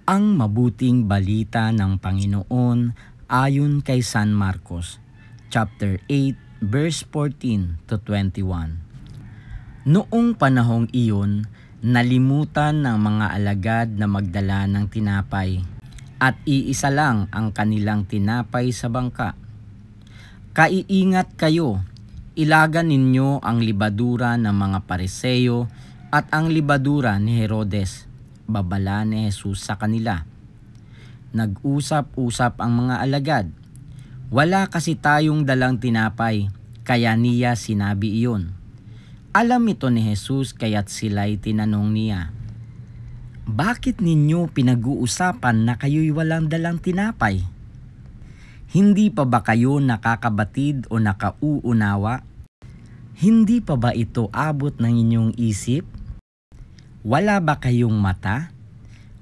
Ang mabuting balita ng Panginoon ayon kay San Marcos, chapter 8, verse 14 to 21. Noong panahong iyon, nalimutan ng mga alagad na magdala ng tinapay, at iisa lang ang kanilang tinapay sa bangka. Kaiingat kayo, ilagan ninyo ang libadura ng mga Pariseo at ang libadura ni Herodes, babala ni Jesus sa kanila. Nag-usap-usap ang mga alagad. Wala kasi tayong dalang tinapay, kaya niya sinabi iyon. Alam ito ni Jesus kaya't sila'y tinanong niya, "Bakit ninyo pinag-uusapan na kayo'y walang dalang tinapay? Hindi pa ba kayo nakakabatid o nakauunawa? Hindi pa ba ito abot ng inyong isip? Wala ba kayong mata?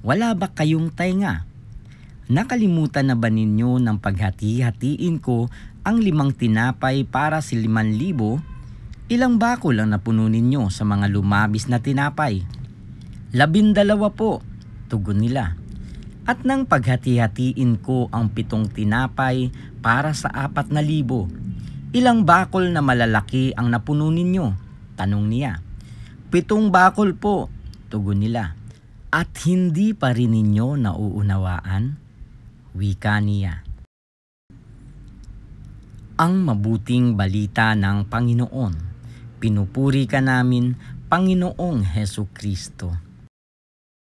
Wala ba kayong tainga? Nakalimutan na ba ninyo ng paghati-hatiin ko ang 5 tinapay para sa 5,000? Ilang bakol ang napuno ninyo sa mga lumabis na tinapay?" 12 po, tugon nila. "At nang paghati-hatiin ko ang 7 tinapay para sa 4,000, ilang bakol na malalaki ang napuno ninyo?" tanong niya. 7 bakol po, tugon nila. "At hindi pa rin ninyo nauunawaan?" wika niya. Ang mabuting balita ng Panginoon. Pinupuri ka namin, Panginoong Hesukristo.